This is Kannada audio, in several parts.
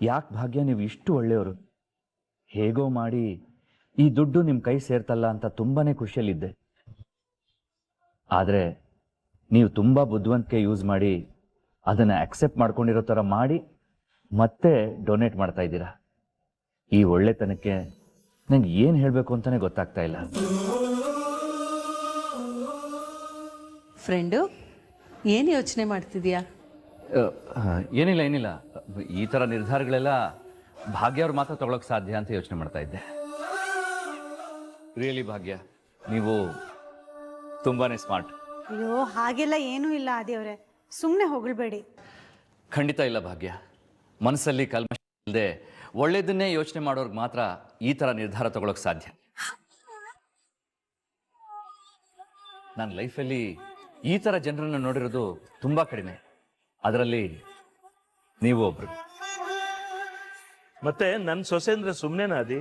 ಯಾಕೆ ಭಾಗ್ಯ ನೀವು ಇಷ್ಟು ಒಳ್ಳೆಯವರು? ಹೇಗೋ ಮಾಡಿ ಈ ದುಡ್ಡು ನಿಮ್ಮ ಕೈ ಸೇರ್ತಲ್ಲ ಅಂತ ತುಂಬಾನೇ ಖುಷಿಯಲ್ಲಿದ್ದೆ. ಆದರೆ ನೀವು ತುಂಬ ಬುದ್ಧಿವಂತಿಕೆ ಯೂಸ್ ಮಾಡಿ ಅದನ್ನು ಅಕ್ಸೆಪ್ಟ್ ಮಾಡ್ಕೊಂಡಿರೋ ಥರ ಮಾಡಿ ಮತ್ತೆ ಡೊನೇಟ್ ಮಾಡ್ತಾ ಇದ್ದೀರಾ. ಈ ಒಳ್ಳೆತನಕ್ಕೆ ನಂಗೆ ಏನು ಹೇಳಬೇಕು ಅಂತಾನೆ ಗೊತ್ತಾಗ್ತಾ ಇಲ್ಲ. ಫ್ರೆಂಡು, ಏನು ಯೋಚನೆ ಮಾಡ್ತಿದ್ಯಾ? ಏನಿಲ್ಲ. ಈ ಥರ ನಿರ್ಧಾರಗಳೆಲ್ಲ ಭಾಗ್ಯ ಅವ್ರ ಮಾತ್ರ ತಗೊಳಕ್ ಸಾಧ್ಯ ಅಂತ ಯೋಚನೆ ಮಾಡ್ತಾ ಇದ್ದೆ. ರಿಯಲಿ ಭಾಗ್ಯ, ನೀವು ತುಂಬಾನೇ ಸ್ಮಾರ್ಟ್. ಅಯ್ಯೋ, ಹಾಗೆಲ್ಲ ಏನೂ ಇಲ್ಲ ಆದಿಯವರೇ, ಸುಮ್ಮನೆ ಹೊಗಳ್ಬೇಡಿ. ಖಂಡಿತ ಇಲ್ಲ ಭಾಗ್ಯ. ಮನಸ್ಸಲ್ಲಿ ಕಲ್ಮಶ ಇಲ್ಲದೆ ಒಳ್ಳೇದನ್ನೇ ಯೋಚನೆ ಮಾಡೋರ್ಗೆ ಮಾತ್ರ ಈ ಥರ ನಿರ್ಧಾರ ತಗೊಳಕ್ ಸಾಧ್ಯ. ನನ್ನ ಲೈಫಲ್ಲಿ ಈ ಥರ ಜನರನ್ನು ನೋಡಿರೋದು ತುಂಬಾ ಕಡಿಮೆ. ಅದರಲ್ಲಿ ನೀವು ಒಬ್ರು. ಮತ್ತೆ ನನ್ನ ಸೊಸೆ ಅಂದ್ರೆ ಸುಮ್ಮನೆನಾ ಅದಿ?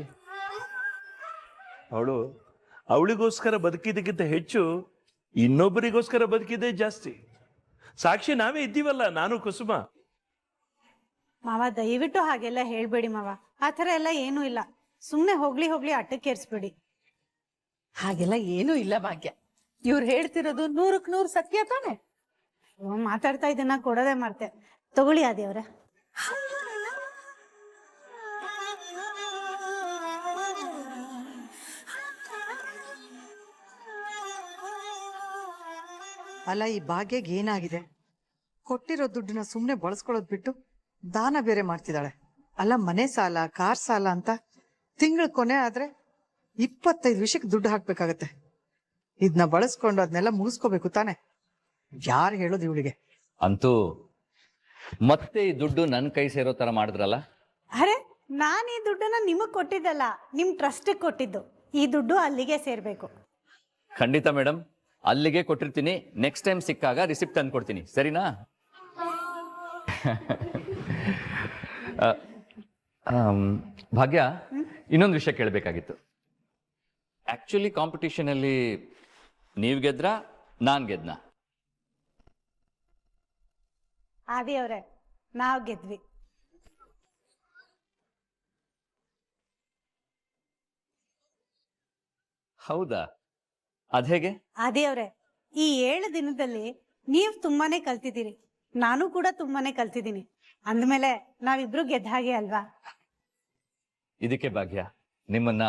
ಅವಳಿಗೋಸ್ಕರ ಬದುಕಿದ್ದಕ್ಕಿಂತ ಹೆಚ್ಚು ಇನ್ನೊಬ್ಬರಿಗೋಸ್ಕರ ಬದುಕಿದ್ದೇ ಜಾಸ್ತಿ. ಸಾಕ್ಷಿ ನಾವೇ ಇದ್ದೀವಲ್ಲ, ನಾನು ಕುಸುಮ. ಮಾವ, ದಯವಿಟ್ಟು ಹಾಗೆಲ್ಲ ಹೇಳ್ಬೇಡಿ ಮಾವ. ಆ ಥರ ಎಲ್ಲ ಏನೂ ಇಲ್ಲ. ಸುಮ್ಮನೆ ಹೋಗ್ಲಿ ಅಟ್ಟಕ್ಕೇರಿಸ್ಬೇಡಿ. ಹಾಗೆಲ್ಲ ಏನೂ ಇಲ್ಲ ಭಾಗ್ಯ. ಇವ್ರು ಹೇಳ್ತಿರೋದು 100ಕ್ಕೆ 100 ಸತ್ಯ ತಾನೆ? ಮಾತಾಡ್ತಾ ಇದನ್ನ ಕೊಡೋದೇ ಮರ್ತೆ. ತಗೊಳ್ಳಿ ಆದಿಯವರೇ. ಅಲ್ಲ, ಈ ಭಾಗ್ಯಗೆ ಏನಾಗಿದೆ? ಕೊಟ್ಟಿರೋ ದುಡ್ಡನ್ನ ಸುಮ್ಮನೆ ಬಳಸ್ಕೊಳ್ಳೋದು ಬಿಟ್ಟು ದಾನ ಬೇರೆ ಮಾಡ್ತಿದ್ದಾಳೆ. ಅಲ್ಲ, ಮನೆ ಸಾಲ, ಕಾರ್ ಸಾಲ ಅಂತ ತಿಂಗಳ ಕೊನೆ ಆದ್ರೆ 25 ವಿಷಯಕ್ಕೆ ದುಡ್ಡು ಹಾಕ್ಬೇಕಾಗತ್ತೆ. ಇದನ್ನ ಬಳಸ್ಕೊಂಡು ಅದನ್ನೆಲ್ಲ ಮುಗಿಸ್ಕೋಬೇಕು ತಾನೆ? ಯಾರು ಹೇಳೋದು ಇವಳಿಗೆ? ಅಂತೂ ಮತ್ತೆ ಈ ದುಡ್ಡು ನನ್ನ ಕೈ ಸೇರೋ ತರ ಮಾಡಿದ್ರಲ್ಲ. ಅರೆ, ನಾನು ಈ ದುಡ್ಡನ್ನ ನಿಮಗ್ ಕೊಟ್ಟಿದ್ದಲ್ಲ, ನಿಮ್ ಟ್ರಸ್ಟಿಗೆ ಕೊಟ್ಟಿದ್ದು. ಈ ದುಡ್ಡು ಅಲ್ಲಿಗೆ ಸೇರ್ಬೇಕು. ಖಂಡಿತ ಮೇಡಮ್, ಅಲ್ಲಿಗೆ ಕೊಟ್ಟಿರ್ತೀನಿ. ನೆಕ್ಸ್ಟ್ ಟೈಮ್ ಸಿಕ್ಕಾಗ ರಿಸಿಪ್ಟ್ ತಂದು ಕೊಡ್ತೀನಿ, ಸರಿನಾ? ಭಾಗ್ಯ, ಇನ್ನೊಂದು ವಿಷಯ ಕೇಳಬೇಕಾಗಿತ್ತು. ಆಕ್ಚುಲಿ ಕಾಂಪಿಟಿಷನ್ ಅಲ್ಲಿ ನೀವು ಗೆದ್ರ, ನಾನ್ ಗೆದ್ನ? ಆದಿಯವರೇ, ನಾವು ಗೆದ್ವಿ. ಹೌದಾ? ಅದೇಗೆ? ಆದಿಯವರೇ, ಈ 7 ದಿನದಲ್ಲಿ ನೀವು ತುಂಬಾನೇ ಕಲ್ತಿದ್ದೀರಿ, ನಾನು ಕೂಡ ತುಂಬಾನೇ ಕಲ್ತಿದ್ದೀನಿ. ಅಂದ್ಮೇಲೆ ನಾವಿಬ್ರು ಗೆದ್ದ ಹಾಗೆ ಅಲ್ವಾ? ಇದಕ್ಕೆ ಭಾಗ್ಯ ನಿಮ್ಮನ್ನ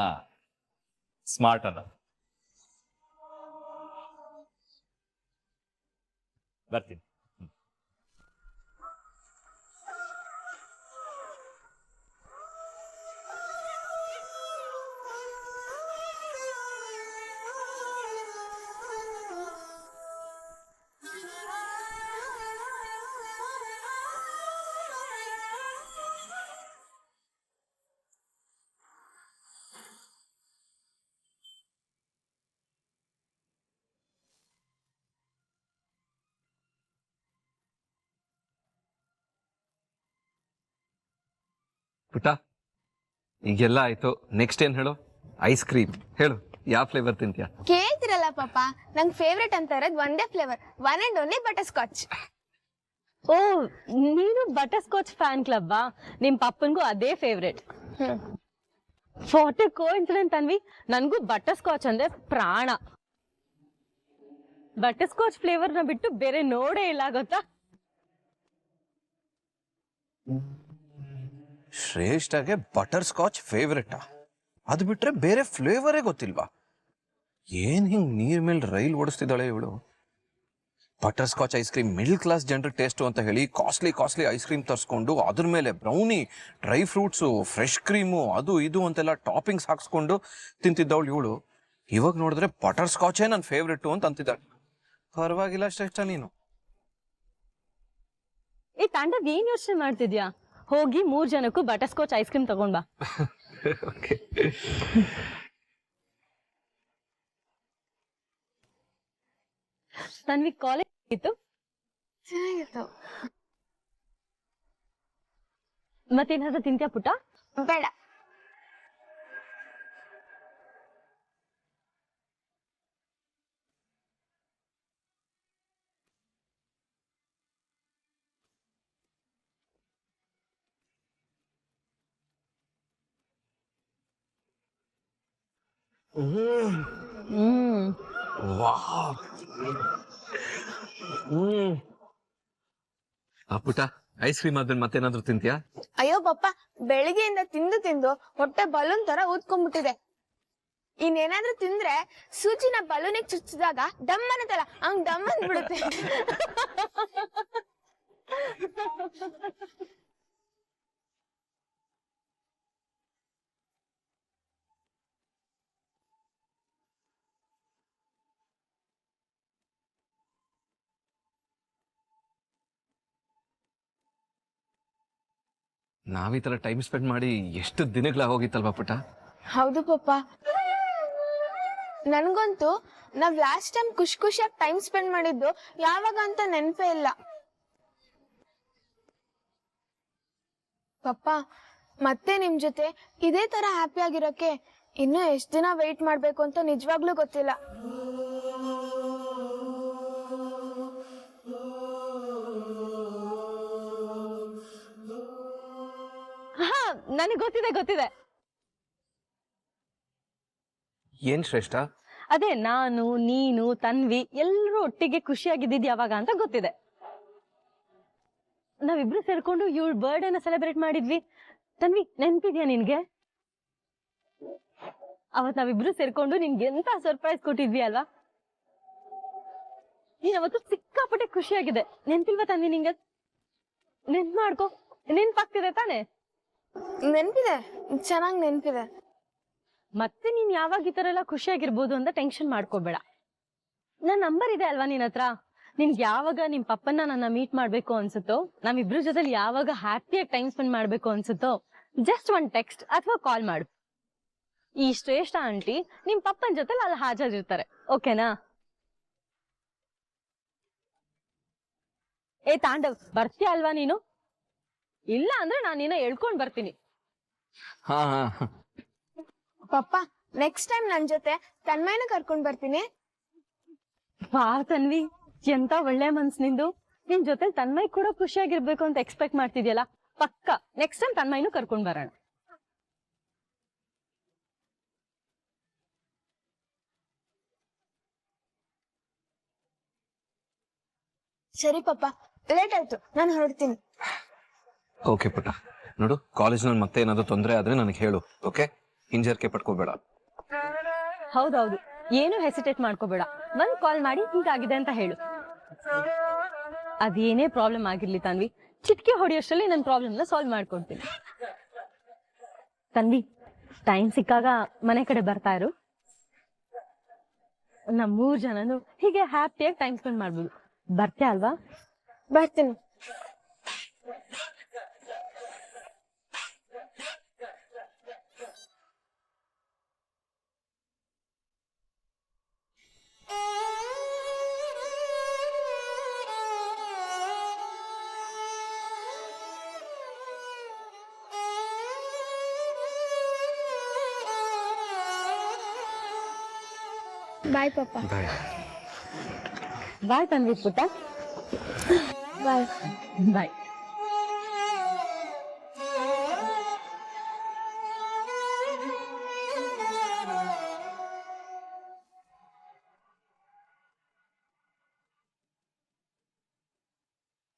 ಸ್ಮಾರ್ಟ್ ಅನ್ನ. ಬರ್ತೀನಿ. ಪುಟ್ಟ, ಈಗೆಲ್ಲ ಆಯ್ತು, ನೆಕ್ಸ್ಟ್ ಏನ್ ಹೇಳು? ಐಸ್ ಕ್ರೀಮ್ ಹೇಳು, ಯಾವ ಫ್ಲೇವರ್ ತಿಂತೀಯ? ಕೇಳ್ತಿರಲ್ಲ ಪಾಪ, ನಂಗೆ ಫೇವ್ರೆಟ್ ಅಂತ ಇರೋದು ಒಂದೇ flavour, one and only butterscotch. ಓ, ನೀನು ಬಟರ್ ಸ್ಕಾಚ್ ಫ್ಯಾನ್ ಕ್ಲಬ್ಬಾ? ನಿಮ್ ಪಪ್ಪನ್ಗೂ ಅದೇ favourite. What a coincident Anvi, ನನ್ಗೂ ಬಟರ್ ಸ್ಕಾಚ್ ಅಂದ್ರೆ ಪ್ರಾಣ. ಬಟರ್ ಸ್ಕಾಚ್ ಫ್ಲೇವರ್ ನ ಬಿಟ್ಟು ಬೇರೆ ನೋಡೇ ಇಲ್ಲ, ಗೊತ್ತಾ? ಶ್ರೇಷ್ಠಗೆ ಬಟರ್ ಸ್ಕಾಚ್ ಫೇವ್ರೆಟಾ? ಅದು ಬಿಟ್ರೆ ಬೇರೆ ಫ್ಲೇವರೇ ಗೊತ್ತಿಲ್ವಾ? ಏನ್ ಹಿಂಗ್ ನೀರ್ ಮೇಲೆ ರೈಲ್ ಓಡಿಸ್ತಿದ್ದಾಳೆ ಇವಳು. Butter scotch ice cream middle class ಜನರಿಗೆ ಟೇಸ್ಟು ಅಂತ ಹೇಳಿ ಕಾಸ್ಟ್ಲಿ ಐಸ್ ಕ್ರೀಮ್ ತರಿಸ್ಕೊಂಡು ಅದ್ರ ಮೇಲೆ brownie, dry fruits, fresh cream, ಅದು ಇದು ಅಂತೆಲ್ಲ ಟಾಪಿಂಗ್ಸ್ ಹಾಕ್ಸ್ಕೊಂಡು ತಿಂತಿದ್ದವಳು ಇವಳು. ಇವಾಗ ನೋಡಿದ್ರೆ ಬಟರ್ ಸ್ಕಾಚೇ ನನ್ನ ಫೇವ್ರೆಟ್ ಅಂತ ಅಂತಿದ್ದಾಳೆ. ಪರವಾಗಿಲ್ಲ ಶ್ರೇಷ್ಠ ನೀನು. ಈ ತಾಂಡವ್ ಏನ್ ಯೋಚನೆ ಮಾಡ್ತಿದ್ಯಾ? ಹೋಗಿ 3 ಜನಕ್ಕೂ ಬಟರ್ ಸ್ಕಾಚ್ ಐಸ್ ಕ್ರೀಮ್ ತಗೊಂಡ್ ಬಾ. ತನ್ವಿ, ಕಾಲೇಜ್ ಇತ್ತು? ಚೆನ್ನಾಗಿತ್ತು. ಮತ್ತೇನಾದ್ರೂ ತಿಂತ್ಯಾ ಪುಟ್ಟ? ಬೇಡ. ಆ ಪುಟ ಐಸ್ ಕ್ರೀಮ್ ಆದ್ಮೇಲೆ ಮತ್ತೇನಾದ್ರೂ ತಿಂತೀಯಾ? ಅಯ್ಯೋ ಪಪ್ಪ, ಬೆಳಿಗ್ಗೆಯಿಂದ ತಿಂದು ತಿಂದು ಹೊಟ್ಟೆ ಬಲೂನ್ ತರ ಊದ್ಕೊಂಡ್ಬಿಟ್ಟಿದೆ. ಇನ್ನೇನಾದ್ರೂ ತಿಂದ್ರೆ ಸೂಚಿನ ಬಲೂನಿಗೆ ಚುಚ್ಚಿದಾಗ ಡಮ್ ಅನ್ನತ್ತಲ್ಲ, ಹಂಗ್ ಡಮ್ ಅಂದ್ಬಿಡುತ್ತೆ. ನಾವ್ ಈ ತರ ಟೈಮ್ ಸ್ಪೆಂಡ್ ಮಾಡಿ ಎಷ್ಟು ದಿನಗಳಾಗೋಗಿತ್ತಲ್ವಾ ಪುಟ? ಹೌದು ಪಪ್ಪ, ನನ್ಗಂತೂ ನಾವ್ ಲಾಸ್ಟ್ ಟೈಮ್ ಖುಷಿಯಾಗಿ ಟೈಮ್ ಸ್ಪೆಂಡ್ ಮಾಡಿದ್ದು ಯಾವಾಗ ಅಂತ ನೆನಪೇ ಇಲ್ಲ. ಪಪ್ಪ, ಮತ್ತೆ ನಿಮ್ ಜೊತೆ ಇದೇ ತರ ಹ್ಯಾಪಿ ಆಗಿರಕ್ಕೆ ಇನ್ನೂ ಎಷ್ಟ್ ದಿನ ವೆಯ್ಟ್ ಮಾಡ್ಬೇಕು ಅಂತ ನಿಜವಾಗ್ಲೂ ಗೊತ್ತಿಲ್ಲ. ಹಾ, ನನಗೆ ಗೊತ್ತಿದೆ. ಏನ್ ಶ್ರೇಷ್ಠ? ಅದೇ ನಾನು, ನೀನು, ತನ್ವಿ ಎಲ್ಲರೂ ಒಟ್ಟಿಗೆ ಖುಷಿಯಾಗಿದ್ದಿದ್ ಯಾವಾಗ ಅಂತ ಗೊತ್ತಿದೆ. ನಾವಿಬ್ರು ಸೇರ್ಕೊಂಡು ಇವಳ ಬರ್ಡೇನ ಸೆಲೆಬ್ರೇಟ್ ಮಾಡಿದ್ವಿ. ತನ್ವಿ, ನೆನ್ಪಿದ್ಯಾ ನಿನ್ಗೆ? ಅವತ್ ನಾವಿಬ್ರು ಸೇರ್ಕೊಂಡು ನಿನ್ಗೆ ಎಂತ ಸರ್ಪ್ರೈಸ್ ಕೊಟ್ಟಿದ್ವಿ ಅಲ್ವಾ? ನೀನ್ ಅವತ್ತು ಸಿಕ್ಕಾಪಟ್ಟೆ ಖುಷಿಯಾಗಿದೆ. ನೆನ್ಪಿಲ್ವಾ ತನ್ವಿ ನಿಂಗೆ? ನೆನ್ಪ್ ಮಾಡ್ಕೊ, ನೆನ್ಪಾಗ್ತಿದೆ ತಾನೆ? ನೆನ್ಪಿದೆ, ಚೆನ್ನಾಗ್ ನೆನ್ಪಿದೆ. ಮತ್ತೆ ನೀನ್ ಯಾವಾಗ ಈ ತರ ಎಲ್ಲ ಖುಷಿಯಾಗಿರ್ಬೋದು ಅಂತ ಟೆನ್ಷನ್ ಮಾಡ್ಕೋಬೇಡ. ನನ್ ನಂಬರ್ ಇದೆ ಅಲ್ವಾ ನಿನ್ ಹತ್ರ? ನಿನ್ಗೆ ಯಾವಾಗ ನಿಮ್ ಪಪ್ಪನ್ನ ನನ್ನ ಮೀಟ್ ಮಾಡ್ಬೇಕು ಅನ್ಸುತ್ತೋ, ನಾವಿಬ್ರು ಜೊತೆಲಿ ಯಾವಾಗ ಹ್ಯಾಪಿಯಾಗಿ ಟೈಮ್ ಸ್ಪೆಂಡ್ ಮಾಡ್ಬೇಕು ಅನ್ಸುತ್ತೋ, ಜಸ್ಟ್ ಒಂದ್ ಟೆಕ್ಸ್ಟ್ ಅಥವಾ ಕಾಲ್ ಮಾಡು. ಈ ಶ್ರೇಷ್ಠ ಆಂಟಿ ನಿಮ್ ಪಪ್ಪನ್ ಜೊತೆಲಿ ಅಲ್ಲಿ ಹಾಜರಿರ್ತಾರೆ. ಓಕೆನಾ? ಏ ತಾಂಡವ್, ಬರ್ತೀಯ ಅಲ್ವಾ ನೀನು? ಇಲ್ಲ ಅಂದ್ರೆ ನಾನು ನಿನ್ನ ಹೇಳ್ಕೊಂಡ್ ಬರ್ತೀನಿ. ಹಾ ಪಪ್ಪ, ನೆಕ್ಸ್ಟ್ ಟೈಮ್ ನನ್ ಜೊತೆ ತನ್ಮಯನ ಕರ್ಕೊಂಡ್ ಬರ್ತೀನಿ. ವಾ ತನ್ವಿ, ಎಂತ ಒಳ್ಳೆ ಮನ್ಸ್ ನಿಂದು. ನಿನ್ ಜೊತೆ ತನ್ಮಯ್ ಕೂಡ ಖುಷಿಯಾಗಿರ್ಬೇಕು ಅಂತ ಎಕ್ಸ್ಪೆಕ್ಟ್ ಮಾಡ್ತಿದ್ಯಲ್ಲ. ಪಕ್ಕ ನೆಕ್ಸ್ಟ್ ಟೈಮ್ ತನ್ಮಯ್ನು ಕರ್ಕೊಂಡ್ ಬರೋಣ. ಸರಿ ಪಪ್ಪ, ಲೇಟ್ ಆಯ್ತು, ನಾನು ಹೊರಡ್ತೀನಿ. ಓಕೆ ಪುಟ, ನೋಡು, ಕಾಲೇಜ್ನಲ್ಲಿ ಮತ್ತೆ ಏನಾದ್ರು ತೊಂದರೆ ಆದ್ರೆ ನನಗೆ ಹೇಳು. ಓಕೆ? ಹಿಂಜರಿಕೆ ಪಡ್ಕೋಬೇಡ. ಹೌದೌದು, ಏನು ಹೆಸಿಟೇಟ್ ಮಾಡ್ಕೋಬೇಡ. ಒಂದ್ ಕಾಲ್ ಮಾಡಿ ಹೀಗಾಗಿದೆ ಅಂತ ಹೇಳು. ಅದೇನೇ ಪ್ರಾಬ್ಲಮ್ ಆಗಿರ್ಲಿ ತನ್ವಿ, ಚಿಟ್ಕಿ ಹೊಡಿಯೋಷ್ಟರಲ್ಲಿ ನನ್ನ ಪ್ರಾಬ್ಲಮ್ನ ಸಾಲ್ವ್ ಮಾಡ್ಕೊಡ್ತೀನಿ. ತನ್ವಿ, ಟೈಮ್ ಸಿಕ್ಕಾಗ ಮನೆ ಕಡೆ ಬರ್ತಾ ಇರು. ನಮ್ 3 ಜನನು ಹೀಗೆ ಹ್ಯಾಪಿಯಾಗಿ ಟೈಮ್ ಸ್ಪೆಂಡ್ ಮಾಡ್ಬೋದು. ಬರ್ತೀಯ ಅಲ್ವಾ? ಬರ್ತೀನಿ. ಬಾಯ್ ಪಪ್ಪ. ಬಾಯ್. ಬಾಯ್ ತನ್ವಿ ಪುಟ್ಟ. ಬಾಯ್. ಬಾಯ್.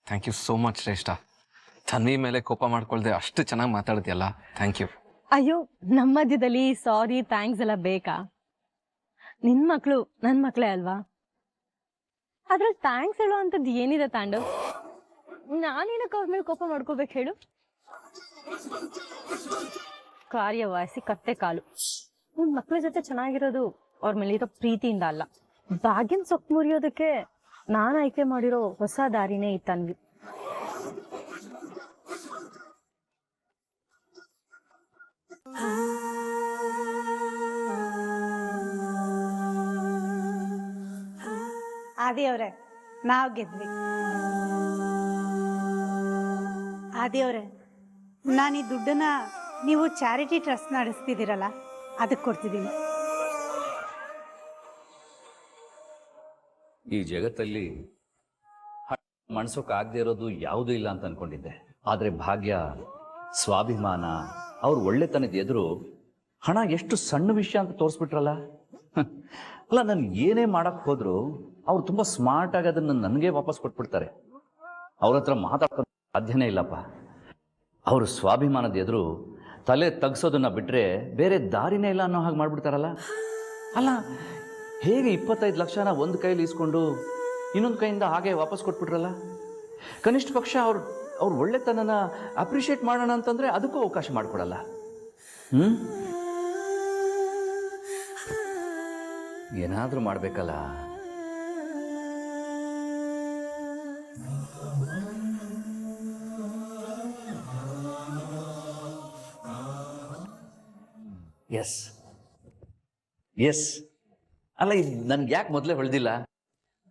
ಥ್ಯಾಂಕ್ ಯು ಸೋ ಮಚ್ ಶ್ರೇಷ್ಠ. ತನ್ವಿ ಮೇಲೆ ಕೋಪ ಮಾಡ್ಕೊಳ್ದೆ ಅಷ್ಟು ಚೆನ್ನಾಗಿ ಮಾತಾಡ್ತೀಯಲ್ಲ, ಥ್ಯಾಂಕ್ ಯು. ಅಯ್ಯೋ, ನಮ್ಮ ಮಧ್ಯದಲ್ಲಿ ಸಾರಿ ಥ್ಯಾಂಕ್ಸ್ ಎಲ್ಲ ಬೇಕಾ? ನಿನ್ ಮಕ್ಳು ನನ್ ಮಕ್ಳೇ ಅಲ್ವಾ? ಅದ್ರಲ್ಲಿ ಥ್ಯಾಂಕ್ಸ್ ಹೇಳೋ ಅಂತದ್ದು ಏನಿದೆ ತಾಂಡವ್? ನಾನೇನಕ್ಕೆ ಅವ್ರ ಮೇಲೆ ಕೋಪ ಮಾಡ್ಕೋಬೇಕು ಹೇಳು? ಕಾರ್ಯವಾಸಿ ಕತ್ತೆ ಕಾಲು. ನಿಮ್ ಮಕ್ಳ ಜೊತೆ ಚೆನ್ನಾಗಿರೋದು ಅವ್ರ ಮೇಲಿರೋ ಪ್ರೀತಿಯಿಂದ ಅಲ್ಲ, ಭಾಗ್ಯನ್ ಸೊಕ್ಕು ಮುರಿಯೋದಕ್ಕೆ ನಾನು ಆಯ್ಕೆ ಮಾಡಿರೋ ಹೊಸ ದಾರಿನೇ ಈ ತನ್ವಿ. ಆದಿಯವ್ರೆ, ನಾವ್ ಗೆದ್ವಿ. ಆದಿಯವ್ರೆ, ನಾನು ಈ ದುಡ್ಡನ್ನ ನೀವು ಚಾರಿಟಿ ಟ್ರಸ್ಟ್ ನಡೆಸ್ತಿದ್ದೀರಲ್ಲ, ಅದಕ್ಕೆ ಕೊಡ್ತಿದ್ದೀನಿ. ಈ ಜಗತ್ತಲ್ಲಿ ಮನ್ಸೋಕ್ಕಾಗದೇ ಇರೋದು ಯಾವುದೂ ಇಲ್ಲ ಅಂತ ಅನ್ಕೊಂಡಿದ್ದೆ. ಆದರೆ ಭಾಗ್ಯ, ಸ್ವಾಭಿಮಾನ, ಅವ್ರ ಒಳ್ಳೆತನದ ಎದುರು ಹಣ ಎಷ್ಟು ಸಣ್ಣ ವಿಷಯ ಅಂತ ತೋರಿಸ್ಬಿಟ್ರಲ್ಲ. ಅಲ್ಲ, ನಾನು ಏನೇ ಮಾಡಕ್ ಹೋದ್ರು ಅವ್ರು ತುಂಬಾ ಸ್ಮಾರ್ಟ್ ಆಗಿ ಅದನ್ನ ನನಗೆ ವಾಪಸ್ ಕೊಟ್ಬಿಡ್ತಾರೆ. ಅವ್ರ ಹತ್ರ ಮಾತಾಡ್ಕೊಂಡು ಸಾಧ್ಯನೇ ಇಲ್ಲಪ್ಪ. ಅವರು ಸ್ವಾಭಿಮಾನದ ಎದುರು ತಲೆ ತಗ್ಸೋದನ್ನ ಬಿಟ್ರೆ ಬೇರೆ ದಾರಿನೇ ಇಲ್ಲ ಅನ್ನೋ ಹಾಗೆ ಮಾಡ್ಬಿಡ್ತಾರಲ್ಲ. ಅಲ್ಲ, ಹೇಗೆ 25 ಲಕ್ಷನ ಒಂದು ಕೈಲಿ ಇಸ್ಕೊಂಡು ಇನ್ನೊಂದು ಕೈಯಿಂದ ಹಾಗೆ ವಾಪಸ್ ಕೊಟ್ಬಿಟ್ರಲ್ಲ. ಕನಿಷ್ಠ ಪಕ್ಷ ಅವ್ರ ಒಳ್ಳೆತನನ ಅಪ್ರಿಷಿಯೇಟ್ ಮಾಡೋಣ ಅಂತಂದ್ರೆ ಅದಕ್ಕೂ ಅವಕಾಶ ಮಾಡಿಕೊಡಲ್ಲ. ಏನಾದ್ರೂ ಮಾಡ್ಬೇಕಲ್ಲ. ಎಸ್ ಎಸ್ ಅಲ್ಲ, ಇದು ನನ್ಗೆ ಯಾಕೆ ಮೊದಲೇ ಹೊಳ್ದಿಲ್ಲ?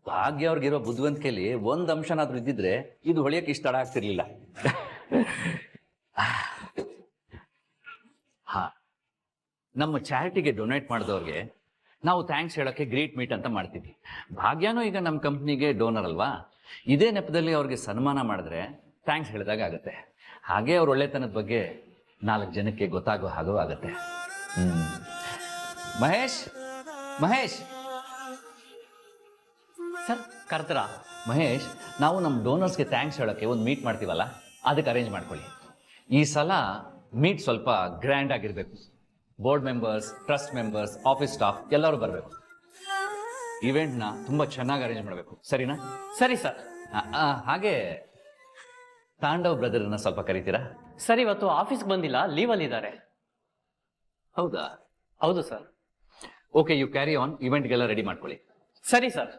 ಭಾಗ್ಯ ಅವ್ರಿಗಿರೋ ಬುದ್ಧಿವಂತಿಕೆಯಲ್ಲಿ ಒಂದು ಅಂಶನಾದ್ರೂ ಇದ್ದಿದ್ರೆ ಇದು ಹೊಳೆಯಕ್ಕೆ ಇಷ್ಟ ತಡ ಆಗ್ತಿರ್ಲಿಲ್ಲ. ಹಾ, ನಮ್ಮ ಚಾರಿಟಿಗೆ ಡೊನೇಟ್ ಮಾಡಿದವ್ರಿಗೆ ನಾವು ಥ್ಯಾಂಕ್ಸ್ ಹೇಳೋಕ್ಕೆ ಗ್ರೀಟ್ ಮೀಟ್ ಅಂತ ಮಾಡ್ತೀವಿ. ಭಾಗ್ಯನೂ ಈಗ ನಮ್ಮ ಕಂಪ್ನಿಗೆ ಡೋನರ್ ಅಲ್ವಾ. ಇದೇ ನೆಪದಲ್ಲಿ ಅವ್ರಿಗೆ ಸನ್ಮಾನ ಮಾಡಿದ್ರೆ ಥ್ಯಾಂಕ್ಸ್ ಹೇಳಿದಾಗ ಆಗುತ್ತೆ. ಹಾಗೆ ಅವ್ರ ಒಳ್ಳೆತನದ ಬಗ್ಗೆ 4 ಜನಕ್ಕೆ ಗೊತ್ತಾಗೋ ಹಾಗೂ ಆಗುತ್ತೆ. ಮಹೇಶ್ ಮಹೇಶ್ ಸರ್ ಕರ್ತರ ಮಹೇಶ್, ನಾವು ನಮ್ಮ ಡೋನರ್ಸ್ಗೆ ಥ್ಯಾಂಕ್ಸ್ ಹೇಳೋಕ್ಕೆ ಒಂದು ಮೀಟ್ ಮಾಡ್ತೀವಲ್ಲ, ಅದಕ್ಕೆ ಅರೇಂಜ್ ಮಾಡ್ಕೊಳ್ಳಿ. ಈ ಸಲ ಮೀಟ್ ಸ್ವಲ್ಪ ಗ್ರ್ಯಾಂಡ್ ಆಗಿರಬೇಕು. Board members, trust members, office staff ಎಲ್ಲರೂ ಬರಬೇಕು. ಇವೆಂಟ್ನ ತುಂಬ ಚೆನ್ನಾಗಿ ಅರೇಂಜ್ ಮಾಡಬೇಕು, ಸರಿನಾ? ಸರಿ ಸರ್. ಹಾಗೆ ತಾಂಡವ್ ಬ್ರದರ್ನ ಸ್ವಲ್ಪ ಕರಿತೀರಾ? ಸರ್ ಇವತ್ತು ಆಫೀಸ್ಗೆ ಬಂದಿಲ್ಲ, ಲೀವಲ್ಲಿ ಇದ್ದಾರೆ. ಹೌದಾ? ಹೌದು sir. Okay, you carry on. ಇವೆಂಟ್ಗೆಲ್ಲ ರೆಡಿ ಮಾಡ್ಕೊಳ್ಳಿ. ಸರಿ ಸರ್.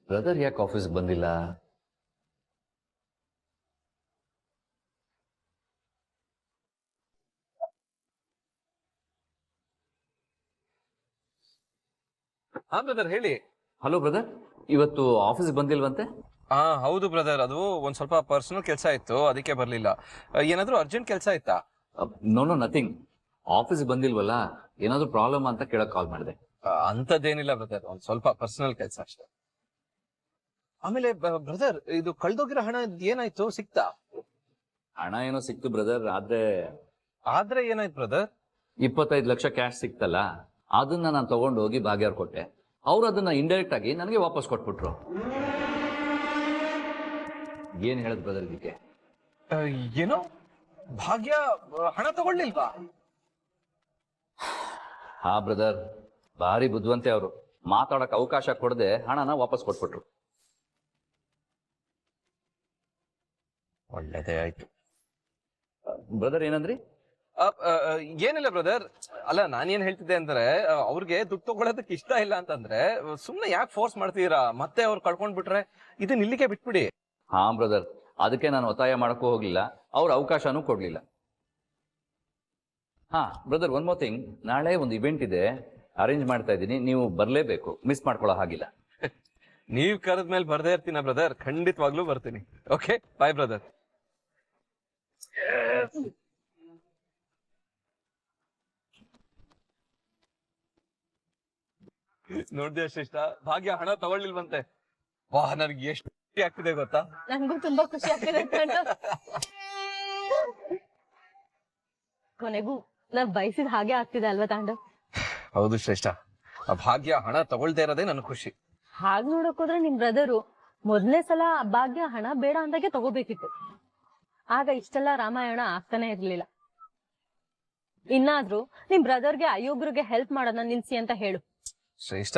ಬ್ರದರ್ ಯಾಕೆ ಆಫೀಸ್ಗೆ ಬಂದಿಲ್ಲ? ಹಾ ಬ್ರದರ್ ಹೇಳಿ. ಹಲೋ ಬ್ರದರ್, ಇವತ್ತು ಆಫೀಸ್ಗೆ ಬಂದಿಲ್ವಂತೆ? ಹಾ ಹೌದು ಬ್ರದರ್, ಅದು ಒಂದ್ ಸ್ವಲ್ಪ ಪರ್ಸನಲ್ ಕೆಲಸ ಇತ್ತು, ಅದಕ್ಕೆ ಬರ್ಲಿಲ್ಲ. ಏನಾದ್ರೂ ಅರ್ಜೆಂಟ್ ಕೆಲಸ ಇತ್ತಾ? No nothing. ಆಫೀಸ್ಗೆ ಬಂದಿಲ್ವಲ್ಲ, ಏನಾದ್ರೂ ಪ್ರಾಬ್ಲಮ್ ಅಂತ ಕೇಳಕ್ ಕಾಲ್ ಮಾಡಿದೆ. ಅಂತದ್ದೇನಿಲ್ಲ ಬ್ರದರ್, ಒಂದ್ ಸ್ವಲ್ಪ ಪರ್ಸನಲ್ ಕೆಲಸ ಅಷ್ಟೇ. ಆಮೇಲೆ ಬ್ರದರ್, ಇದು ಕಳ್ದೋಗಿರೋ ಹಣ ಏನಾಯ್ತು, ಸಿಕ್ತಾ? ಹಣ ಏನೋ ಸಿಕ್ತು ಬ್ರದರ್, ಆದ್ರೆ ಏನಾಯ್ತು ಬ್ರದರ್? 25 ಲಕ್ಷ ಕ್ಯಾಶ್ ಸಿಕ್ತಲ್ಲ, ಅದನ್ನ ನಾನು ತಗೊಂಡು ಹೋಗಿ ಭಾಗ್ಯವ್ರು ಕೊಟ್ಟೆ. ಅವ್ರು ಅದನ್ನ ಇಂಡೈರೆಕ್ಟ್ ಆಗಿ ನನಗೆ ವಾಪಸ್ ಕೊಟ್ಬಿಟ್ರು. ಏನ್ ಹೇಳದ್ ಬ್ರದರ್ ಇದಕ್ಕೆ? ಏನೋ ಭಾಗ್ಯ ಹಣ ತಗೊಳ್ಳಿಲ್ವಾ? ಹಾ ಬ್ರದರ್, ಭಾರಿ ಬುದ್ಧಿವಂತೆ ಅವರು. ಮಾತಾಡಕ್ ಅವಕಾಶ ಕೊಡದೆ ಹಣನ ವಾಪಸ್ ಕೊಟ್ಬಿಟ್ರು. ಒಳ್ಳೇದೇ ಆಯ್ತು. ಬ್ರದರ್ ಏನಂದ್ರಿ? ಏನಿಲ್ಲ ಬ್ರದರ್, ಅಲ್ಲ ನಾನೇನ್ ಹೇಳ್ತಿದ್ದೆ ಅಂದ್ರೆ, ಅವ್ರಿಗೆ ದುಡ್ಡು ತಗೊಳೋದಕ್ಕೆ ಇಷ್ಟ ಇಲ್ಲ ಅಂತಂದ್ರೆ ಸುಮ್ನೆ ಯಾಕೆ ಫೋರ್ಸ್ ಮಾಡ್ತೀರಾ? ಮತ್ತೆ ಅವ್ರು ಕಳ್ಕೊಂಡ್ ಬಿಟ್ರೆ ಇದನ್ನ ಇಲ್ಲಿಗೆ ಬಿಟ್ಬಿಡಿ. ಹಾ ಬ್ರದರ್, ಅದಕ್ಕೆ ನಾನು ಒತ್ತಾಯ ಮಾಡಕ್ಕೂ ಹೋಗ್ಲಿಲ್ಲ, ಅವ್ರ ಅವಕಾಶನೂ ಕೊಡ್ಲಿಲ್ಲ. ಹಾ ಬ್ರದರ್, ಒನ್ ಮೋರ್ ಥಿಂಗ್, ನಾಳೆ ಒಂದು ಇವೆಂಟ್ ಇದೆ, ಅರೇಂಜ್ ಮಾಡ್ತಾ ಇದ್ದೀನಿ, ನೀವು ಬರ್ಲೇಬೇಕು, ಮಿಸ್ ಮಾಡ್ಕೊಳ್ಳೋ ಹಾಗಿಲ್ಲ. ನೀವ್ ಕರೆದ್ಮೇಲೆ ಬರ್ದೇ ಇರ್ತೀನ ಬ್ರದರ್, ಖಂಡಿತವಾಗ್ಲೂ ಬರ್ತೀನಿ. ಓಕೆ, ಬಾಯ್ ಬ್ರದರ್. ನೋಡ್ದೆ ಶ್ರೇಷ್ಠ, ಭಾಗ್ಯ ಹಣ ತಗೊಳ್ಳಿಲ್ವಂತೆ. ವಾಹ್, ನನಗೆ ಎಷ್ಟು ಖುಷಿ ಆಗ್ತಿದೆ ಗೊತ್ತಾ? ನಂಗೂ ತುಂಬಾ ಖುಷಿ ಆಗ್ತಿದೆ ಕಣೋ. ಕೊನೆಗೂ ನಾವ್ ಬಯಸಿದ ಹಾಗೆ ಆಗ್ತಿದೆ ಅಲ್ವಾ ತಾಂಡವ್? ಹೌದು ಶ್ರೇಷ್ಠ, ಆ ಭಾಗ್ಯ ಹಣ ತಗೊಳ್ದೇ ಇರೋದೇ ನನ್ ಖುಷಿ. ಹಾಗ್ ನೋಡಕ್ ಹೋದ್ರೆ ನಿಮ್ ಬ್ರದರು ಮೊದ್ಲೇ ಸಲ ಭಾಗ್ಯ ಹಣ ಬೇಡ ಅಂದಾಗೆ ತಗೋಬೇಕಿತ್ತು. ಆಗ ಇಷ್ಟೆಲ್ಲ ರಾಮಾಯಣ ಆಗ್ತಾನೆ ಇರ್ಲಿಲ್ಲ. ಇನ್ನಾದ್ರೂ ನಿಮ್ ಬ್ರದರ್ಗೆ ಅಯೋಗ್ರಿಗೆ ಹೆಲ್ಪ್ ಮಾಡೋದನ್ನ ನಿಲ್ಸಿ ಅಂತ ಹೇಳು. ಶ್ರೇಷ್ಠ,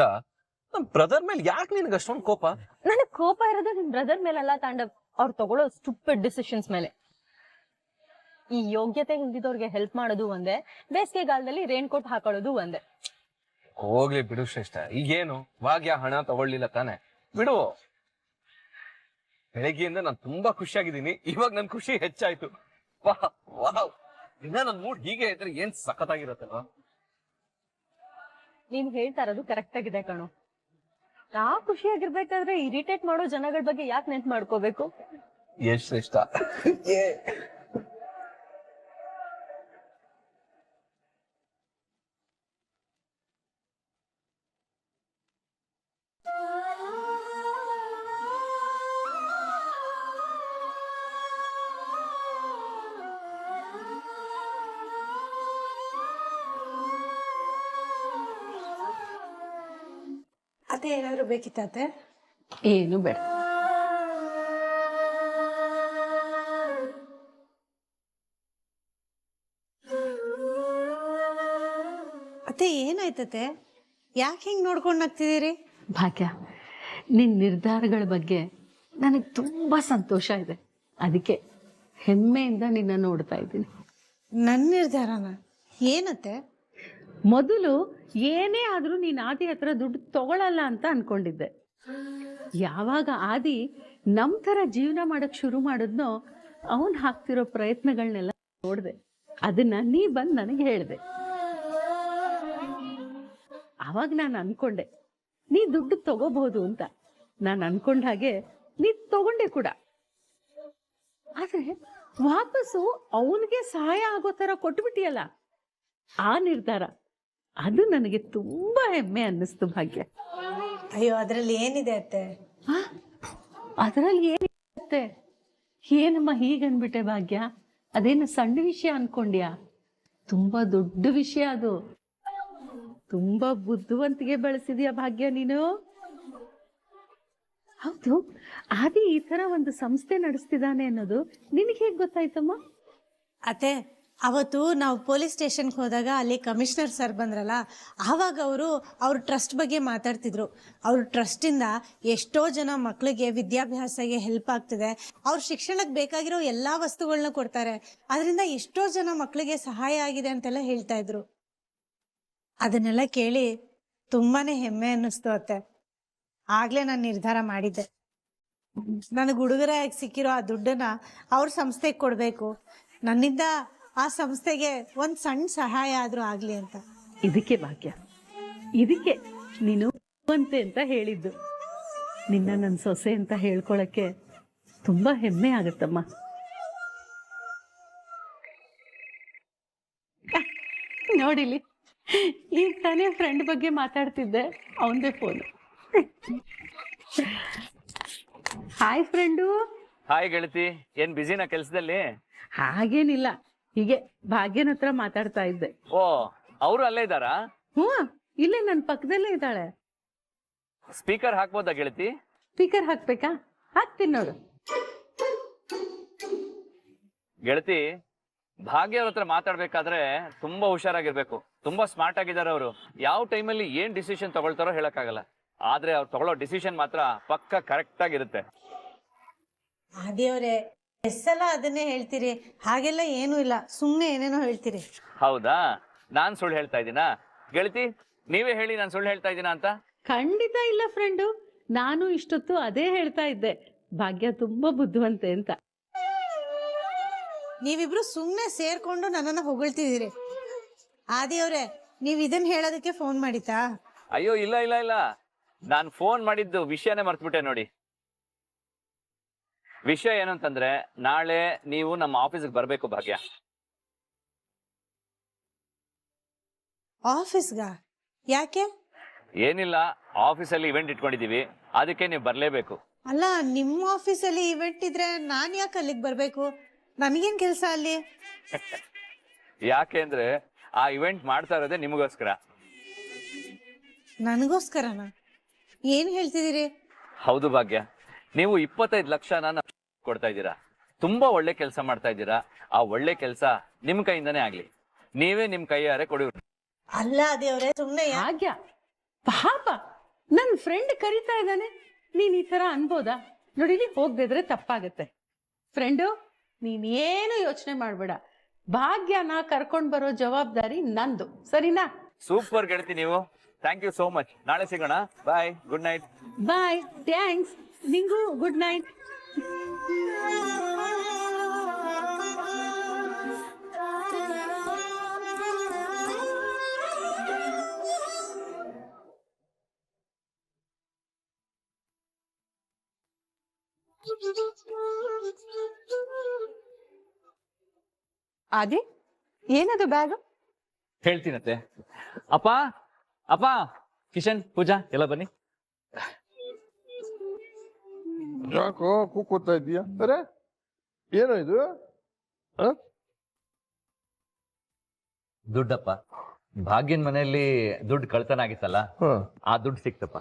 ನಮ್ ಬ್ರದರ್ ಮೇಲೆ ಯಾಕೆ ನಿನ್ಗೆ ಅಷ್ಟೊಂದು ಕೋಪ? ನನಗ್ ಕೋಪ ಇರೋದು ನಿಮ್ ಬ್ರದರ್ ಮೇಲಲ್ಲ ತಾಂಡವ್, ಅವ್ರು ತಗೊಳ್ಳೋ ಸ್ಟುಪಿಡ್ ಡಿಸಿಷನ್ಸ್ ಮೇಲೆ. ಈ ಯೋಗ್ಯತೆ ಇಲ್ದಿದವ್ರಿಗೆ ಹೆಲ್ಪ್ ಮಾಡೋದು ಒಂದೇ, ಬೇಸಿಗೆಗಾಲದಲ್ಲಿ ರೇನ್ ಕೋಟ್ ಹಾಕೊಳ್ಳೋದು ಒಂದೇ. ಹೋಗ್ಲಿ ಬಿಡು ಶ್ರೇಷ್ಠ, ಈಗೇನು ಭಾಗ್ಯ ಹಣ ತಗೊಳ್ಳಿಲ್ಲ ತಾನೆ, ಬಿಡು. ಬೆಳಗ್ಗೆಯಿಂದ ನಾನು ತುಂಬಾ ಖುಷಿಯಾಗಿದ್ದೀನಿ, ಇವಾಗ ನನ್ ಖುಷಿ ಹೆಚ್ಚಾಯ್ತು. ವಾಹ್ ವಾಹ್, ಇನ್ನ ನನ್ ಮೂಡ್ ಹೀಗೆ ಇದ್ರೆ ಏನ್ ಸಖತ್ತಾಗಿರತ್ತಲ್ವಾ? ನೀನ್ ಹೇಳ್ತಾ ಇರೋದು ಕರೆಕ್ಟ್ ಆಗಿದೆ ಕಣು. ನಾ ಖುಷಿಯಾಗಿರ್ಬೇಕಾದ್ರೆ ಇರಿಟೇಟ್ ಮಾಡೋ ಜನಗಳ ಬಗ್ಗೆ ಯಾಕೆ ನೆನ್ಪು ಮಾಡ್ಕೋಬೇಕು? ಎಷ್ಟ್ ಶ್ರೇಷ್ಠ. ಮತ್ತೆ ಏನಾದ್ರು ಬೇಕಿತ್ತತ್ತೆ? ಏನು ಬೇಡ. ಅತ್ತೆ ಏನಾಯ್ತತೆ? ಯಾಕೆ ಹಿಂಗ್ ನೋಡ್ಕೊಂಡು ನಗ್ತಿದ್ದೀರಿ? ಭಾಗ್ಯ, ನಿನ್ನ ನಿರ್ಧಾರಗಳ ಬಗ್ಗೆ ನನಗೆ ತುಂಬ ಸಂತೋಷ ಇದೆ. ಅದಕ್ಕೆ ಹೆಮ್ಮೆಯಿಂದ ನಿನ್ನ ನೋಡ್ತಾ ಇದ್ದೀನಿ. ನನ್ನ ನಿರ್ಧಾರನ? ಏನತ್ತೆ? ಮೊದಲು ಏನೇ ಆದರೂ ನೀನು ಆದಿ ಹತ್ರ ದುಡ್ಡು ತಗೊಳಲ್ಲ ಅಂತ ಅನ್ಕೊಂಡಿದ್ದೆ. ಯಾವಾಗ ಆದಿ ನಮ್ಮ ಥರ ಜೀವನ ಮಾಡಕ್ ಶುರು ಮಾಡಿದ್ನೋ ಅವನು ಹಾಕ್ತಿರೋ ಪ್ರಯತ್ನಗಳನ್ನೆಲ್ಲ ನೋಡಿದೆ. ಅದನ್ನ ನೀ ಬಂದು ನನಗೆ ಹೇಳಿದೆ. ಆವಾಗ ನಾನು ಅನ್ಕೊಂಡೆ ನೀ ದುಡ್ಡು ತಗೋಬಹುದು ಅಂತ. ನಾನು ಅನ್ಕೊಂಡ ಹಾಗೆ ನೀ ತಗೊಂಡೆ ಕೂಡ. ಆದ್ರೆ ವಾಪಸ್ಸು ಅವನಿಗೆ ಸಹಾಯ ಆಗೋ ಥರ ಕೊಟ್ಬಿಟ್ಟಿಯಲ್ಲ, ಆ ನಿರ್ಧಾರ ಅದು ನನಗೆ ತುಂಬಾ ಹೆಮ್ಮೆ ಅನ್ನಿಸ್ತು ಭಾಗ್ಯ. ಅಯ್ಯೋ, ಅದ್ರಲ್ಲಿ ಏನಿದೆ ಅತ್ತೆ? ಅದರಲ್ಲಿ ಏನಿರುತ್ತೆ? ಏನಮ್ಮ ಹೀಗನ್ಬಿಟ್ಟೆ ಭಾಗ್ಯ? ಅದೇನು ಸಣ್ಣ ವಿಷಯ ಅನ್ಕೊಂಡ್ಯಾ? ತುಂಬಾ ದೊಡ್ಡ ವಿಷಯ ಅದು. ತುಂಬಾ ಬುದ್ಧಿವಂತಿಗೆ ಬೆಳೆಸಿದ್ಯಾ ಭಾಗ್ಯ ನೀನು. ಹೌದು, ಆದಿ ಈ ತರ ಒಂದು ಸಂಸ್ಥೆ ನಡೆಸ್ತಿದ್ದಾನೆ ಅನ್ನೋದು ನಿನಗೆ ಹೇಗೆ ಗೊತ್ತಾಯ್ತಮ್ಮ? ಅತ್ತೆ, ಅವತ್ತು ನಾವು ಪೊಲೀಸ್ ಸ್ಟೇಷನ್ಗೆ ಹೋದಾಗ ಅಲ್ಲಿ ಕಮಿಷನರ್ ಸರ್ ಬಂದ್ರಲ್ಲ, ಆವಾಗ ಅವ್ರ ಟ್ರಸ್ಟ್ ಬಗ್ಗೆ ಮಾತಾಡ್ತಿದ್ರು. ಅವ್ರ ಟ್ರಸ್ಟಿಂದ ಎಷ್ಟೋ ಜನ ಮಕ್ಕಳಿಗೆ ವಿದ್ಯಾಭ್ಯಾಸಕ್ಕೆ ಹೆಲ್ಪ್ ಆಗ್ತಿದೆ. ಅವ್ರ ಶಿಕ್ಷಣಕ್ಕೆ ಬೇಕಾಗಿರೋ ಎಲ್ಲ ವಸ್ತುಗಳನ್ನ ಕೊಡ್ತಾರೆ. ಅದರಿಂದ ಎಷ್ಟೋ ಜನ ಮಕ್ಕಳಿಗೆ ಸಹಾಯ ಆಗಿದೆ ಅಂತೆಲ್ಲ ಹೇಳ್ತಾ ಇದ್ರು. ಅದನ್ನೆಲ್ಲ ಕೇಳಿ ತುಂಬಾನೇ ಹೆಮ್ಮೆ ಅನ್ನಿಸ್ತು ಅತ್ತೆ. ಆಗ್ಲೇ ನಾನು ನಿರ್ಧಾರ ಮಾಡಿದ್ದೆ, ನನಗೆ ಉಡುಗೊರೆಯಾಗಿ ಸಿಕ್ಕಿರೋ ಆ ದುಡ್ಡನ್ನ ಅವ್ರ ಸಂಸ್ಥೆಗೆ ಕೊಡಬೇಕು. ನನ್ನಿಂದ ಆ ಸಂಸ್ಥೆಗೆ ಒಂದು ಸಣ್ಣ ಸಹಾಯ ಆದ್ರೂ ಆಗ್ಲಿ ಅಂತ. ಇದಕ್ಕೆ ಭಾಗ್ಯ, ಇದಕ್ಕೆ ನೀನು ಅಂತ ಹೇಳಿದ್ದು. ನಿನ್ನ ನನ್ನ ಸೊಸೆ ಅಂತ ಹೇಳ್ಕೊಳಕ್ಕೆ ತುಂಬಾ ಹೆಮ್ಮೆ ಆಗತ್ತಮ್ಮ. ನೋಡಿಲಿ, ಈಗ ತಾನೇ ಫ್ರೆಂಡ್ ಬಗ್ಗೆ ಮಾತಾಡ್ತಿದ್ದೆ, ಅವನದೇ ಫೋನ್. Hi friend. ಹಾಯ್ ಗೆಳತಿ, ಏನ್ ಬಿಸಿನಾ ಕೆಲ್ಸದಲ್ಲಿ? ಹಾಗೇನಿಲ್ಲ, ಹೀಗೆ ಭಾಗ್ಯನ ಹತ್ರ ಮಾತಾಡ್ತಾ ಇದ್ದೆ. ಓ, ಅವರು ಅಲ್ಲೇ ಇದ್ದಾರಾ? ಇಲ್ಲೇ ನನ್ನ ಪಕ್ಕದಲ್ಲೇ ಇದ್ದಾಳೆ. ಸ್ಪೀಕರ್ ಹಾಕ್ಬೋದಾ ಗೆಳತಿ? ಸ್ಪೀಕರ್ ಹಾಕ್ಬೇಕಾ? ಹಾಕ್ತೀನಿ ನೋಡು. ಗೆಳತಿ, ಭಾಗ್ಯ ಅವ್ರ ಹತ್ರ ಮಾತಾಡ್ಬೇಕಾದ್ರೆ ತುಂಬಾ ಹುಷಾರಾಗಿರ್ಬೇಕು. ತುಂಬಾ ಸ್ಮಾರ್ಟ್ ಆಗಿದ್ದಾರೆ ಅವರು. ಯಾವ ಟೈಮಲ್ಲಿ ಏನ್ ಡಿಸಿಷನ್ ತಗೊಳ್ತಾರೋ ಹೇಳಕ್ಕಾಗಲ್ಲ. ಆದ್ರೆ ಅವ್ರು ತಗೊಳ್ಳೋ ಡಿಸಿಷನ್ ಮಾತ್ರ ಪಕ್ಕ ಕರೆಕ್ಟ್ ಆಗಿರುತ್ತೆ. ಆದಿಯವರೇ, ಎಷ್ಟೆಲ್ಲ ಅದನ್ನೇ ಹೇಳ್ತೀರಿ? ಹಾಗೆಲ್ಲ ಏನೂ ಇಲ್ಲ, ಸುಮ್ಮನೆ ಏನೇನೋ ಹೇಳ್ತೀರಿ. ಹೌದಾ? ನಾನ್ ಸುಳ್ಳು ಹೇಳ್ತಾ ಇದ್ದೀನಾ? ಗೆಳತಿ, ನೀವೇ ಹೇಳಿ ನಾನು ಸುಳ್ಳು ಹೇಳ್ತಾ ಇದ್ದೀನಾ ಅಂತ. ಖಂಡಿತ ಇಲ್ಲ ಫ್ರೆಂಡು, ನಾನು ಇಷ್ಟೊತ್ತು ಅದೇ ಹೇಳ್ತಾ ಇದ್ದೆ, ಭಾಗ್ಯ ತುಂಬಾ ಬುದ್ಧಿವಂತೆ ಅಂತ. ನೀವಿಬ್ರು ಸುಮ್ಮನೆ ಸೇರ್ಕೊಂಡು ನನ್ನನ್ನು ಹೊಗಳ್ತಿದ್ದೀರಿ. ಆದಿಯವರೇ, ನೀವು ಇದನ್ನ ಹೇಳೋದಕ್ಕೆ ಫೋನ್ ಮಾಡಿತಾ? ಅಯ್ಯೋ ಇಲ್ಲ ಇಲ್ಲ ಇಲ್ಲ, ನಾನು ಫೋನ್ ಮಾಡಿದ್ದು ವಿಷಯನೇ ಮರ್ತ್ಬಿಟ್ಟೆ ನೋಡಿ. ವಿಷಯ ಏನು ಅಂತಂದ್ರೆ, ನಾಳೆ ನೀವು ನಮ್ಮ ಆಫೀಸ್ಗೆ ಬರ್ಬೇಕು ಭಾಗ್ಯ. ಆಫೀಸ್ಗ? ಯಾಕೆ? ಏನಿಲ್ಲ, ಆಫೀಸಲ್ಲಿ ಇವೆಂಟ್ ಇಟ್ಕೊಂಡಿದೀವಿ, ಅದಕ್ಕೆ ನೀವು ಬರ್ಲೇಬೇಕು. ಅಲ್ಲ, ನಿಮ್ಮ ಆಫೀಸಲ್ಲಿ ಇವೆಂಟ್ ಇದ್ರೆ ನಾನು ಯಾಕೆ ಅಲ್ಲಿಗೆ ಬರ್ಬೇಕು? ನನಗೇನ್ ಕೆಲಸ ಅಲ್ಲಿ? ಯಾಕೆ ಅಂದ್ರೆ ಆ ಇವೆಂಟ್ ಮಾಡ್ತಾ ಇರೋದೇ ನಿಮಗೋಸ್ಕರ. ನನಗೋಸ್ಕರನಾ? ಏನ್ ಹೇಳ್ತಿದ್ದೀರಿ? ಹೌದು ಭಾಗ್ಯ, ನೀವು 25 ಲಕ್ಷ ಕೊಡ್ತಾ ಇದ್ದೀರಾ. ತುಂಬಾ ಒಳ್ಳೆ ಕೆಲಸ ಮಾಡ್ತಾ ಇದ್ದೀರಾ. ಆ ಒಳ್ಳೆ ಕೆಲಸ ನಿಮ್ ಕೈಯಿಂದಾನೇ ಆಗ್ಲಿ. ನೀವೇ ನಿಮ್ ಕೈಯಾರೆ ಕೊಡಿ. ಅಲ್ಲ ದೇವ್ರೆ, ಸುಮ್ನೆ ಭಾಗ್ಯ ಪಾಪ, ನನ್ನ ಫ್ರೆಂಡ್ ಕರಿತಾ ಇದ್ದಾನೆ, ನೀನ್ ಈ ತರ ಅನ್ಬೋದಾ? ನೋಡಿಲಿ, ಹೋಗ್ದಿದ್ರೆ ತಪ್ಪಾಗತ್ತೆ. ಫ್ರೆಂಡು, ನೀನೇನು ಯೋಚನೆ ಮಾಡ್ಬೇಡ, ಭಾಗ್ಯನ ಕರ್ಕೊಂಡ್ ಬರೋ ಜವಾಬ್ದಾರಿ ನಂದು, ಸರಿನಾ? ಸೂಪರ್ ಗೆಳತಿ ನೀವು. Thank you so much. ನಾಳೆ ಸಿಗೋಣ. Bye, good night. Bye, thanks. ನಿಂಗೂ ಗುಡ್ ನೈಟ್. ಆದಿ, ಏನದು ಬ್ಯಾಗ್? ಹೇಳ್ತೀನತ್ತೆ. ಅಪ್ಪ ಅಪ್ಪ, ಕಿಶನ್, ಪೂಜಾ ಎಲ್ಲ ಬನ್ನಿ. ಯಾಕೋ ಕೂಕೋತಾ ಇದೀಯಾ? ಅರೆ, ಏನೋ ಇದು? ದುಡ್ಡಪ್ಪ, ಭಾಗ್ಯನ್ ಮನೆಯಲ್ಲಿ ದುಡ್ಡು ಕಳ್ತನ ಆಗಿತ್ತಲ್ಲ, ಹಾ ಆ ದುಡ್ಡು ಸಿಕ್ತಪ್ಪ.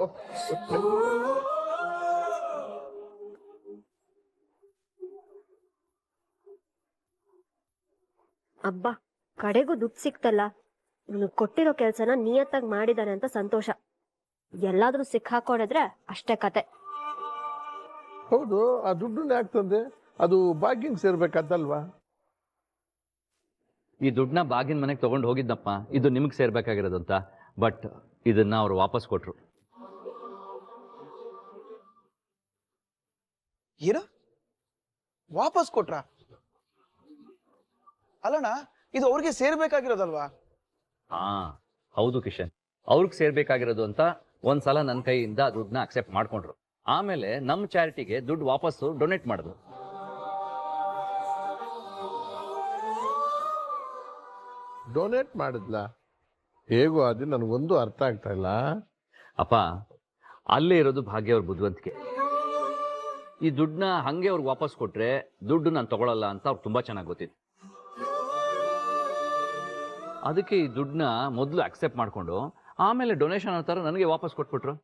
ಅಬ್ಬಾ, ಕಡೆಗೂ ದುಡ್ಡು ಸಿಕ್ತಲ್ಲ. ಇವನು ಕೊಟ್ಟಿರೋ ಕೆಲ್ಸನ ನಿಯತ್ತಾಗಿ ಮಾಡಿದಾನೆ ಅಂತ ಸಂತೋಷ. ಎಲ್ಲಾದ್ರೂ ಸಿಕ್ಕಾಕೊಂಡಿದ್ರೆ ಅಷ್ಟೇ ಕತೆ. ಹೌದು, ಆ ದುಡ್ಡನ್ನ ಯಾಕೆ ತಂದೆ? ಅದು ಭಾಗ್ಯಂಗ್ ಸೇರ್ಬೇಕಾದಲ್ವಾ? ಈ ದುಡ್ಡನ್ನ ಭಾಗ್ಯನ್ ಮನೆಗೆ ತಗೊಂಡು ಹೋಗಿದ್ನಪ್ಪ, ಇದು ನಿಮ್ಗೆ ಸೇರ್ಬೇಕಾಗಿರೋದು ಅಂತ. ಬಟ್ ಇದನ್ನ ಅವ್ರು ವಾಪಸ್ ಕೊಟ್ರು. ಏನು ವಾಪಸ್ ಕೊಟ್ರ? ಅಲ್ಲಣ್ಣ, ಇದು ಅವ್ರಿಗೆ ಸೇರ್ಬೇಕಾಗಿರೋದಲ್ವಾ? ಹಾ ಹೌದು ಕಿಶನ್, ಅವ್ರಿಗೆ ಸೇರ್ಬೇಕಾಗಿರೋದು ಅಂತ ಒಂದ್ಸಲ ನನ್ನ ಕೈಯಿಂದ ದುಡ್ಡನ್ನ ಅಕ್ಸೆಪ್ಟ್ ಮಾಡ್ಕೊಂಡ್ರು. ಆಮೇಲೆ ನಮ್ಮ ಚಾರಿಟಿಗೆ ದುಡ್ಡು ವಾಪಸ್ಸು ಡೊನೇಟ್ ಮಾಡಿದ್ರು. ಡೊನೇಟ್ ಮಾಡಿದ್ಲ? ಹೇಗೋ ಅದು ನನಗೊಂದು ಅರ್ಥ ಆಗ್ತಾ ಇಲ್ಲ. ಅಪ್ಪ, ಅಲ್ಲೇ ಇರೋದು ಭಾಗ್ಯ ಅವ್ರ ಬುದ್ಧಿವಂತಿಕೆ. ಈ ದುಡ್ಡನ್ನ ಹಂಗೆ ಅವ್ರಿಗೆ ವಾಪಸ್ ಕೊಟ್ರೆ ದುಡ್ಡು ನಾನು ತಗೊಳಲ್ಲ ಅಂತ ಅವ್ರು ತುಂಬಾ ಚೆನ್ನಾಗಿ ಗೊತ್ತಿತ್ತು. ಅದಕ್ಕೆ ಈ ದುಡ್ಡನ್ನ ಮೊದಲು ಅಕ್ಸೆಪ್ಟ್ ಮಾಡ್ಕೊಂಡು ಆಮೇಲೆ ಡೊನೇಷನ್ ಅಂತಾರ ನನಗೆ ವಾಪಸ್ ಕೊಟ್ಬಿಟ್ರು.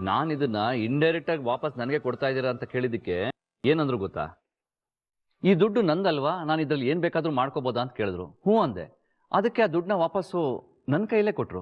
ನಾನು ಇದನ್ನ ಇಂಡೈರೆಕ್ಟ್ ಆಗಿ ವಾಪಸ್ ನನಗೆ ಕೊಡ್ತಾ ಇದ್ದೀರಾ ಅಂತ ಕೇಳಿದ್ದಕ್ಕೆ ಏನಂದ್ರು ಗೊತ್ತಾ? ಈ ದುಡ್ಡು ನಂದಲ್ವಾ, ನಾನು ಇದ್ರಲ್ಲಿ ಏನ್ ಬೇಕಾದ್ರೂ ಮಾಡ್ಕೋಬೋದಾ ಅಂತ ಕೇಳಿದ್ರು. ಹ್ಞೂ ಅಂದೆ. ಅದಕ್ಕೆ ಆ ದುಡ್ಡನ್ನ ವಾಪಸ್ಸು ನನ್ನ ಕೈಯಲ್ಲೇ ಕೊಟ್ರು.